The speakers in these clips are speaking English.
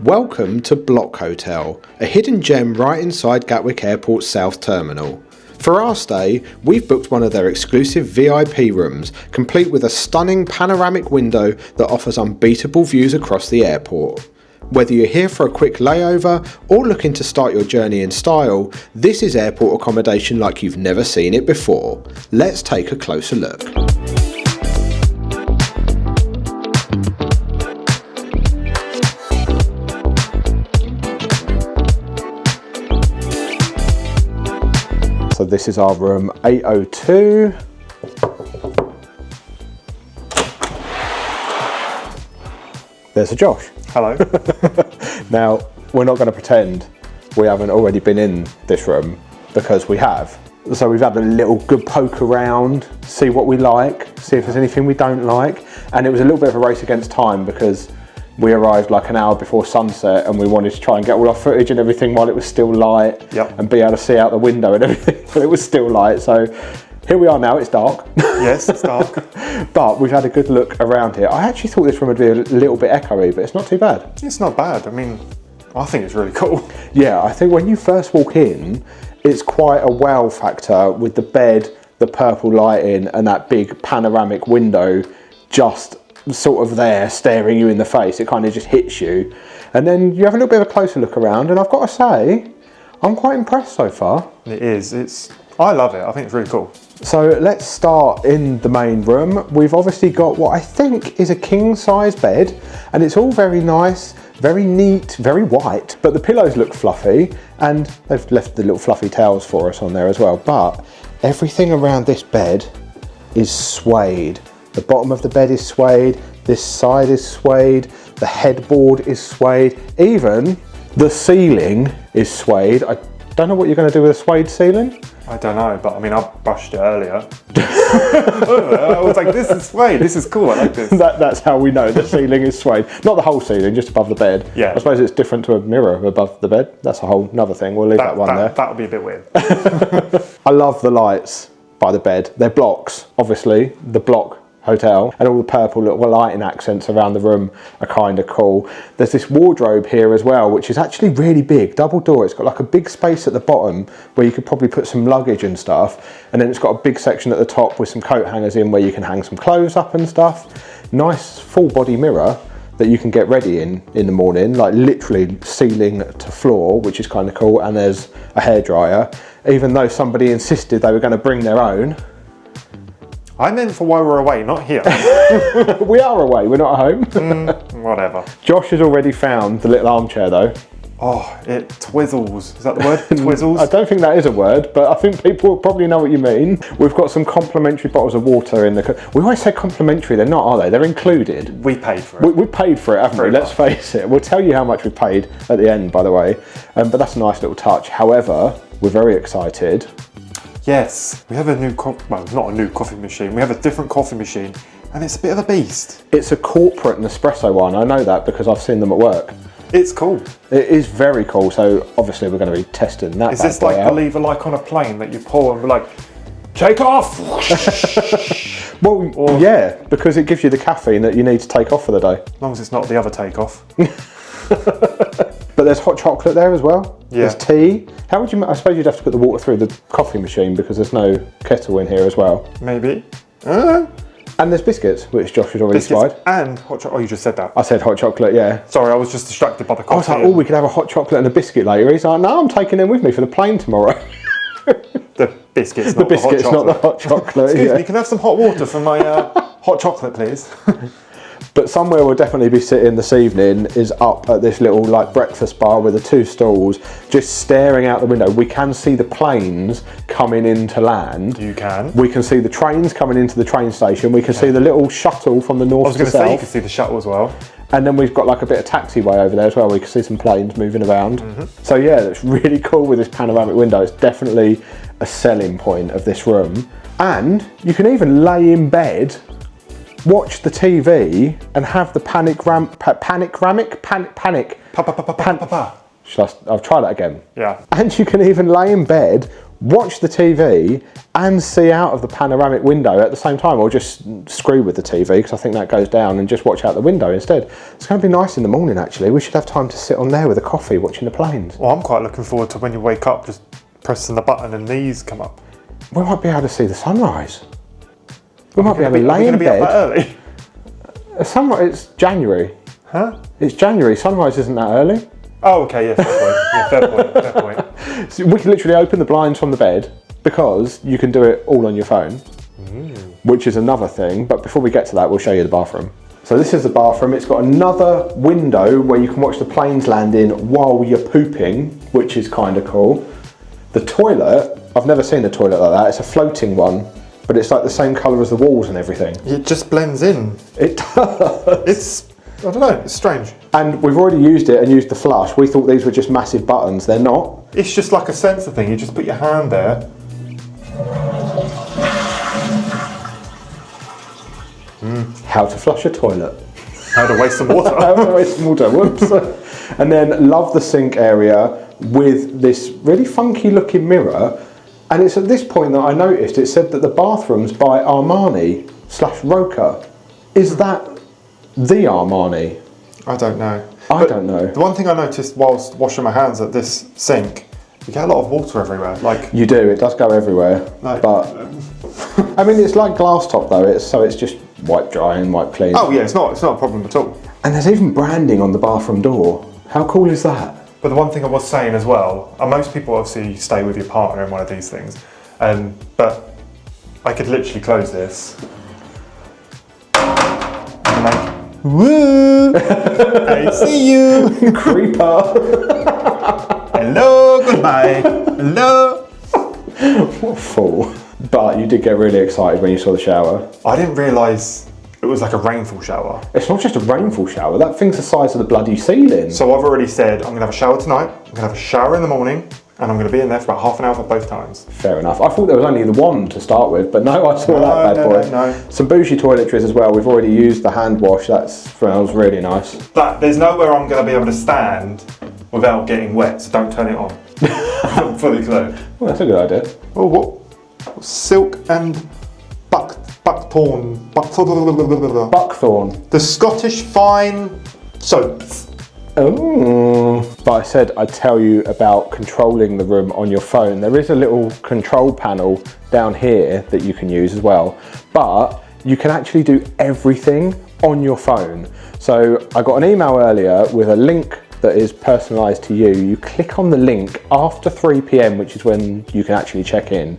Welcome to Bloc Hotel, a hidden gem right inside Gatwick Airport's South Terminal. For our stay, we've booked one of their exclusive VIP rooms, complete with a stunning panoramic window that offers unbeatable views across the airport. Whether you're here for a quick layover or looking to start your journey in style, this is airport accommodation like you've never seen it before. Let's take a closer look. So this is our room 802. There's a Josh. Hello. Now, we're not going to pretend we haven't already been in this room, because we have. So we've had a little good poke around, see what we like, see if there's anything we don't like. And it was a little bit of a race against time because we arrived like an hour before sunset and we wanted to try and get all our footage and everything while it was still light. Yep. And be able to see out the window and everything, but it was still light. So here we are now, it's dark. Yes, it's dark. But we've had a good look around here. I actually thought this room would be a little bit echoey, but it's not too bad. It's not bad. I mean, I think it's really cool. Yeah, I think when you first walk in, it's quite a wow factor with the bed, the purple lighting and that big panoramic window just sort of there staring you in the face. It kind of just hits you. And then you have a little bit of a closer look around and I've got to say, I'm quite impressed so far. It is. I love it. I think it's really cool. So let's start in the main room. We've obviously got what I think is a king size bed and it's all very nice, very neat, very white, but the pillows look fluffy and they've left the little fluffy towels for us on there as well. But everything around this bed is suede. The bottom of the bed is suede, this side is suede, the headboard is suede, even the ceiling is suede. I don't know what you're going to do with a suede ceiling. I don't know, but I mean, I brushed it earlier. I was like, this is suede, this is cool, I like this. That's how we know the ceiling is suede. Not the whole ceiling, just above the bed. Yeah. I suppose it's different to a mirror above the bed. That's a whole nother thing, we'll leave that one there. That would be a bit weird. I love the lights by the bed. They're blocks, obviously, the Bloc Hotel, and all the purple little lighting accents around the room are kind of cool. There's this wardrobe here as well, which is actually really big, double door. It's got like a big space at the bottom where you could probably put some luggage and stuff, and then it's got a big section at the top with some coat hangers in where you can hang some clothes up and stuff. Nice full body mirror that you can get ready in the morning, like literally ceiling to floor, which is kind of cool. And there's a hairdryer, even though somebody insisted they were going to bring their own. I meant for while we're away, not here. We are away, we're not at home. Whatever. Josh has already found the little armchair though. Oh, it twizzles. Is that the word? Twizzles? I don't think that is a word, but I think people will probably know what you mean. We've got some complimentary bottles of water in the... We always say complimentary, they're not, are they? They're included. We paid for it. We paid for it, haven't we? Let's face it. We'll tell you how much we paid at the end, by the way. But that's a nice little touch. However, we're very excited. Yes, we have a new, well, not a new coffee machine. We have a different coffee machine and it's a bit of a beast. It's a corporate Nespresso one. I know that because I've seen them at work. It's cool. It is very cool. So obviously we're going to be testing that. Is this like the lever like on a plane that you pull and be like, take off? Well, yeah, because it gives you the caffeine that you need to take off for the day. As long as it's not the other takeoff. But there's hot chocolate there as well. Yeah. There's tea. How would you, I suppose you'd have to put the water through the coffee machine because there's no kettle in here as well. Maybe. And there's biscuits, which Josh has already tried. And hot chocolate. Oh, you just said that. I said hot chocolate, yeah. Sorry, I was just distracted by the coffee. I was like, oh, we could have a hot chocolate and a biscuit later. He's like, no, I'm taking them with me for the plane tomorrow. The biscuits, not not the hot chocolate. Excuse yeah. me, can I have some hot water for my hot chocolate, please? But somewhere we'll definitely be sitting this evening is up at this little like breakfast bar with the two stalls, just staring out the window. We can see the planes coming into land. You can. We can see the trains coming into the train station. We can see the little shuttle from the north to south. I was going to say you can see the shuttle as well. And then we've got like a bit of taxiway over there as well. We can see some planes moving around. So yeah, it's really cool with this panoramic window. It's definitely a selling point of this room. And you can even lay in bed, watch the TV and have the I'll try that again. Yeah. And you can even lay in bed, watch the TV and see out of the panoramic window at the same time, or just screw with the TV because I think that goes down, and just watch out the window instead. It's going to be nice in the morning actually. We should have time to sit on there with a coffee watching the planes. Well, I'm quite looking forward to when you wake up, just pressing the button and these come up. We might be able to see the sunrise. We might be able to Are we lay in gonna be up that bed. early? Sunrise, it's January. Huh? It's January, sunrise isn't that early. Oh, okay, yeah, fair point. Yeah, fair point, fair point. So we can literally open the blinds from the bed because you can do it all on your phone, which is another thing. But before we get to that, we'll show you the bathroom. So this is the bathroom. It's got another window where you can watch the planes land in while you're pooping, which is kind of cool. The toilet, I've never seen a toilet like that. It's a floating one, but it's like the same colour as the walls and everything. It just blends in. It does. It's, I don't know, it's strange. And we've already used it and used the flush. We thought these were just massive buttons. They're not. It's just like a sensor thing. You just put your hand there. How to flush a toilet. How to waste some water. How to waste some water. Whoops. And then love the sink area with this really funky looking mirror. And it's at this point that I noticed it said that the bathroom's by Armani/Roca. Is that the Armani? I don't know. I don't know. The one thing I noticed whilst washing my hands at this sink, you get a lot of water everywhere. Like You do, it does go everywhere. Like- but I mean, it's like glass top though, it's just wipe dry and wipe clean. oh yeah, it's not a problem at all. And there's even branding on the bathroom door. How cool is that? But the one thing I was saying as well, and most people obviously stay with your partner in one of these things, but I could literally close this and like, woo, I see you, Creeper. hello, goodbye, hello. What a fool. But you did get really excited when you saw the shower. I didn't realise it was like a rainfall shower. It's not just a rainfall shower, that thing's the size of the bloody ceiling. So I've already said I'm going to have a shower tonight, I'm going to have a shower in the morning, and I'm going to be in there for about half an hour for both times. Fair enough. I thought there was only the one to start with, but no, I saw that bad boy. No. Some bougie toiletries as well. We've already used the hand wash. That smells really nice. But there's nowhere I'm going to be able to stand without getting wet, so don't turn it on. I'm fully clothed. Well, that's a good idea. Oh, what? Silk and buckthorn. Buckthorn. The Scottish fine soaps. Oh. But I said I'd tell you about controlling the room on your phone. There is a little control panel down here that you can use as well. But you can actually do everything on your phone. So I got an email earlier with a link that is personalised to you. You click on the link after 3 p.m, which is when you can actually check in.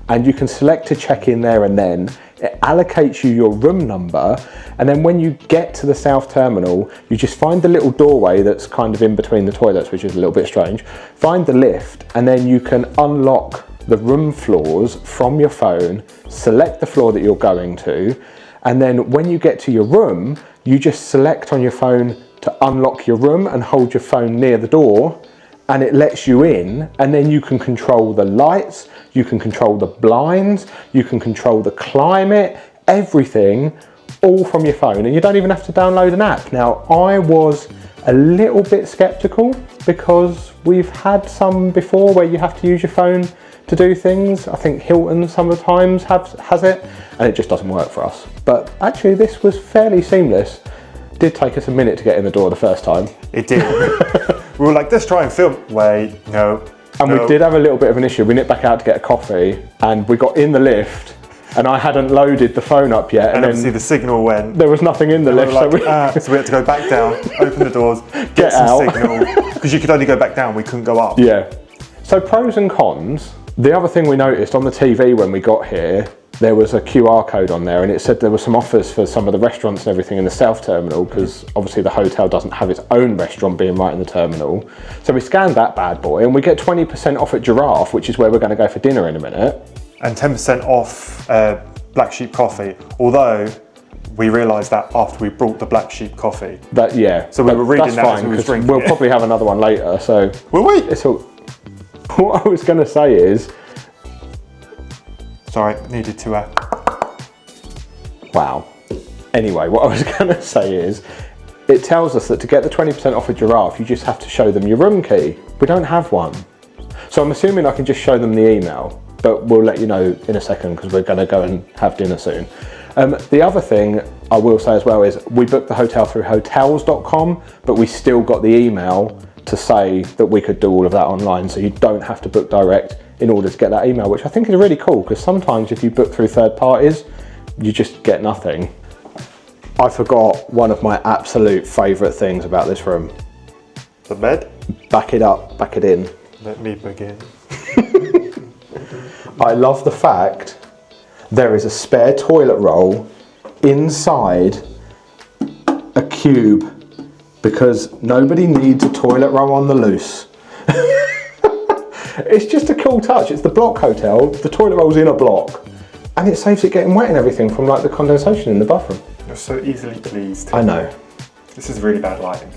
And you can select to check in there and then. It allocates you your room number, and then when you get to the south terminal, you just find the little doorway that's kind of in between the toilets, which is a little bit strange. Find the lift, and then you can unlock the room floors from your phone, select the floor that you're going to, and then when you get to your room, you just select on your phone to unlock your room and hold your phone near the door, and it lets you in, and then you can control the lights, you can control the blinds, you can control the climate, everything, all from your phone, and you don't even have to download an app. Now, I was a little bit skeptical because we've had some before where you have to use your phone to do things. I think Hilton sometimes has it, and it just doesn't work for us. But actually, this was fairly seamless. It did take us a minute to get in the door the first time. It did. We were like, let's try and film. Wait, no. And we did have a little bit of an issue. We nipped back out to get a coffee, and we got in the lift, and I hadn't loaded the phone up yet. And obviously the signal went. There was nothing in the lift, so we had to go back down, open the doors, get some out. signal. Because you could only go back down, we couldn't go up. Yeah. So pros and cons. The other thing we noticed on the TV when we got here, there was a QR code on there, and it said there were some offers for some of the restaurants and everything in the south terminal, because obviously the hotel doesn't have its own restaurant being right in the terminal. So we scanned that bad boy, and we get 20% off at Giraffe, which is where we're going to go for dinner in a minute. And 10% off Black Sheep coffee, although we realised that after we brought the Black Sheep coffee. That, yeah. So we were reading that's that fine, as we were 'cause drinking we'll it. probably have another one later, so. Will we? It's all. What I was going to say is. Sorry, needed to. Wow. Anyway, what I was going to say is, it tells us that to get the 20% off a Giraffe, you just have to show them your room key. We don't have one. So I'm assuming I can just show them the email, but we'll let you know in a second because we're going to go and have dinner soon. The other thing I will say as well is we booked the hotel through hotels.com, but we still got the email to say that we could do all of that online, so you don't have to book direct in order to get that email, which I think is really cool, because sometimes if you book through third parties, you just get nothing. I forgot one of my absolute favourite things about this room. The bed? Back it up, back it in. Let me begin. I love the fact there is a spare toilet roll inside a cube, because nobody needs a toilet roll on the loose. It's just a cool touch. It's the Bloc hotel, the toilet roll's in a block, and it saves it getting wet and everything from like the condensation in the bathroom. You're so easily pleased. I know. This is really bad lighting.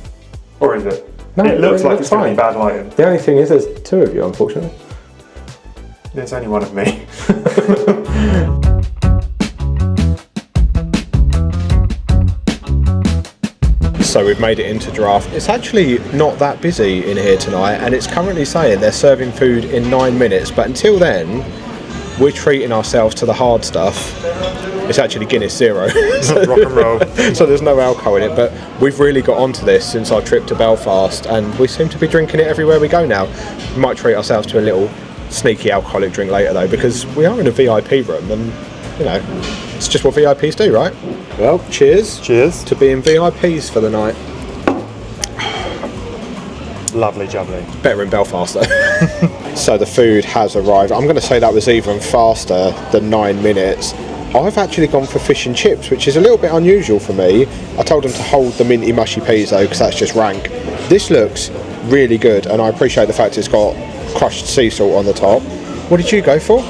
Or is it? No, it looks like looks it's going to fine. be bad lighting. The only thing is there's two of you, unfortunately. There's only one of me. So we've made it into Giraffe. It's actually not that busy in here tonight, and it's currently saying they're serving food in 9 minutes, but until then, we're treating ourselves to the hard stuff. It's actually Guinness Zero. Rock and roll. So there's no alcohol in it, but we've really got onto this since our trip to Belfast, and we seem to be drinking it everywhere we go now. We might treat ourselves to a little sneaky alcoholic drink later though, because we are in a VIP room, and you know, it's just what VIPs do, right? Well, cheers. Cheers. To being VIPs for the night. Lovely jubbly. Better in Belfast though. So the food has arrived. I'm going to say that was even faster than 9 minutes. I've actually gone for fish and chips, which is a little bit unusual for me. I told them to hold the minty mushy peas though, because that's just rank. This looks really good, and I appreciate the fact it's got crushed sea salt on the top. What did you go for?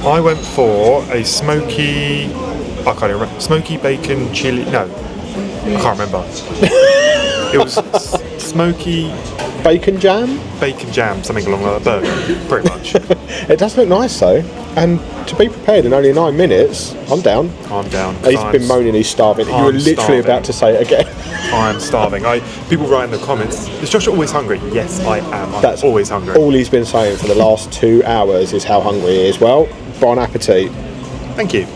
I went for a smoky, I can't even remember, smoky bacon chili, no, I can't remember. It was smoky Bacon jam? bacon jam, something along that burger, pretty much. It does look nice though, and to be prepared in only 9 minutes, I'm down. I'm down. He's been moaning he's starving. You were literally starving. about to say it again. I'm starving. People write in the comments, is Josh always hungry? Yes, I am. I'm That's always hungry. All he's been saying for the last 2 hours is how hungry he is. Well, bon appetit. Thank you.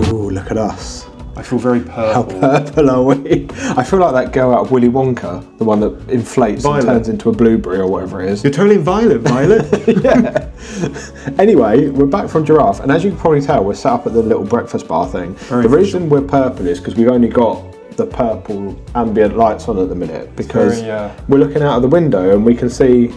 Ooh, look at us. I feel very How purple. purple are we? I feel like that girl out of Willy Wonka, the one that inflates Violet. and turns into a blueberry or whatever it is. You're totally violet, Violet. Yeah. Anyway, we're back from Giraffe, and as you can probably tell, we're set up at the little breakfast bar thing. The reason we're purple is because we've only got the purple ambient lights on at the minute, because we're looking out of the window and we can see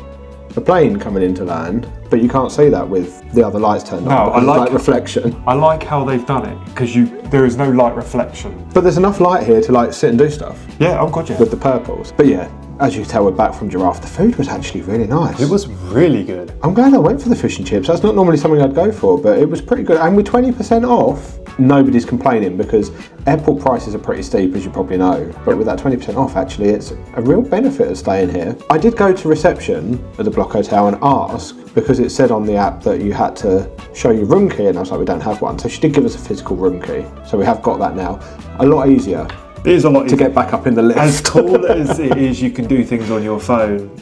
a plane coming into land, but you can't see that with the other lights turned on. No, I like reflection. I like how they've done it, because there is no light reflection. But there's enough light here to like sit and do stuff Yeah, oh god, yeah. with the purples. But yeah, as you can tell, we're back from Giraffe. The food was actually really nice. It was really good. I'm glad I went for the fish and chips. That's not normally something I'd go for, but it was pretty good. And with 20% off, nobody's complaining, because airport prices are pretty steep, as you probably know. But with that 20% off, actually, it's a real benefit of staying here. I did go to reception at the Bloc Hotel and ask, because it said on the app that you had to show your room key, and I was like, we don't have one. So she did give us a physical room key. So we have got that now. A lot easier. It is a lot to get back up in the lift. As cool as it is, you can do things on your phone.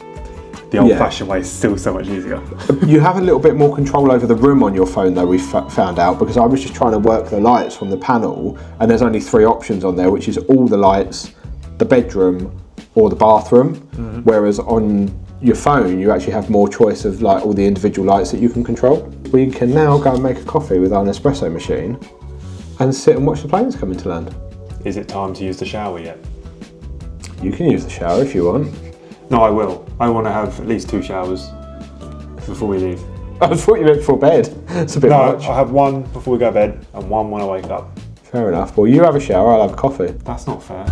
The old-fashioned way is still so much easier. You have a little bit more control over the room on your phone, though, we've found out, because I was just trying to work the lights from the panel, and there's only 3 options on there, which is all the lights, the bedroom, or the bathroom. Whereas on your phone, you actually have more choice of like all the individual lights that you can control. We can now go and make a coffee with our Nespresso machine and sit and watch the planes come into land. Is it time to use the shower yet? You can use the shower if you want. No, I will. I want to have at least 2 showers before we leave. I thought you meant before bed. It's a bit No, much. I'll have one before we go to bed and one when I wake up. Fair enough. Well, you have a shower, I'll have coffee. That's not fair.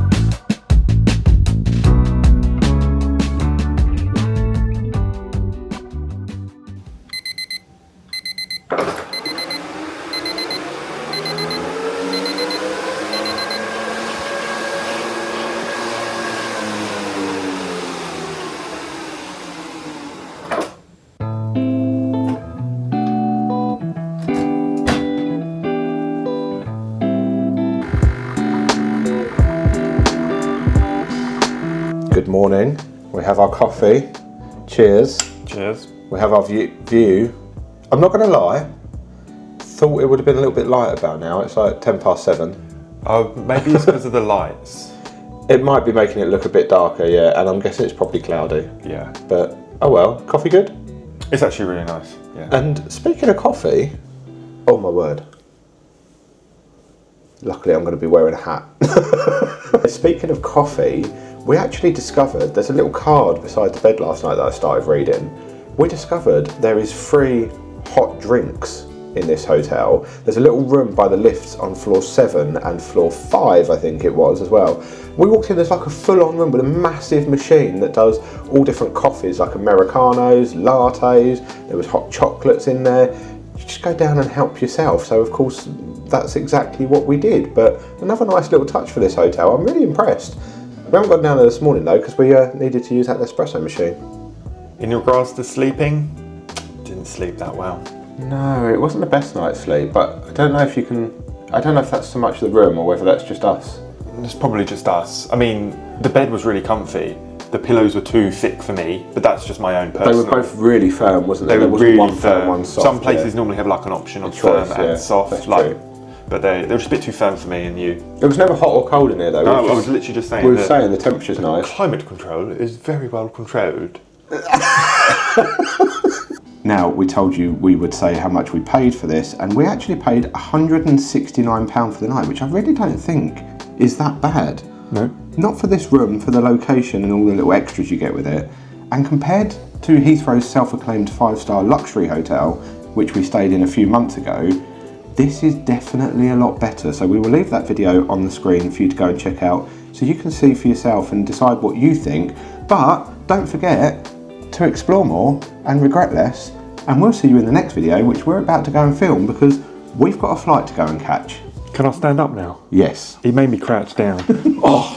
Good morning. We have our coffee. Cheers. Cheers. We have our view. I'm not going to lie. Thought it would have been a little bit lighter about now. It's like 7:10. Oh, maybe it's because of the lights. It might be making it look a bit darker, yeah, and I'm guessing it's probably cloudy. Yeah. But, oh well. Coffee good? It's actually really nice, yeah. And speaking of coffee, oh my word. Luckily I'm going to be wearing a hat. Speaking of coffee, we actually discovered, there's a little card beside the bed last night that I started reading. We discovered there is free hot drinks in this hotel. There's a little room by the lifts on floor 7 and floor 5, I think it was as well. We walked in, there's like a full-on room with a massive machine that does all different coffees, like Americanos, lattes, there was hot chocolates in there. You just go down and help yourself. So of course, that's exactly what we did. But another nice little touch for this hotel. I'm really impressed. We haven't gone down there this morning though, because we needed to use that espresso machine. In regards to sleeping, didn't sleep that well. No, it wasn't the best night's sleep, but I don't know if you can, I don't know if that's so much the room or whether that's just us. It's probably just us. I mean, the bed was really comfy. The pillows were too thick for me, but that's just my own personal. They were both really firm, wasn't they? They were really firm. One soft. Some places normally have like an option of choice, firm and soft, that's like, true. but they were just a bit too firm for me and you. It was never hot or cold in here though. No, I was literally just saying. We were saying the temperature's nice. Climate control is very well controlled. Now, we told you we would say how much we paid for this, and we actually paid £169 for the night, which I really don't think is that bad. No. Not for this room, for the location and all the little extras you get with it. And compared to Heathrow's self-acclaimed 5-star luxury hotel, which we stayed in a few months ago, this is definitely a lot better. So we will leave that video on the screen for you to go and check out, so you can see for yourself and decide what you think. But don't forget to explore more and regret less. And we'll see you in the next video, which we're about to go and film because we've got a flight to go and catch. Can I stand up now? Yes. He made me crouch down. Oh.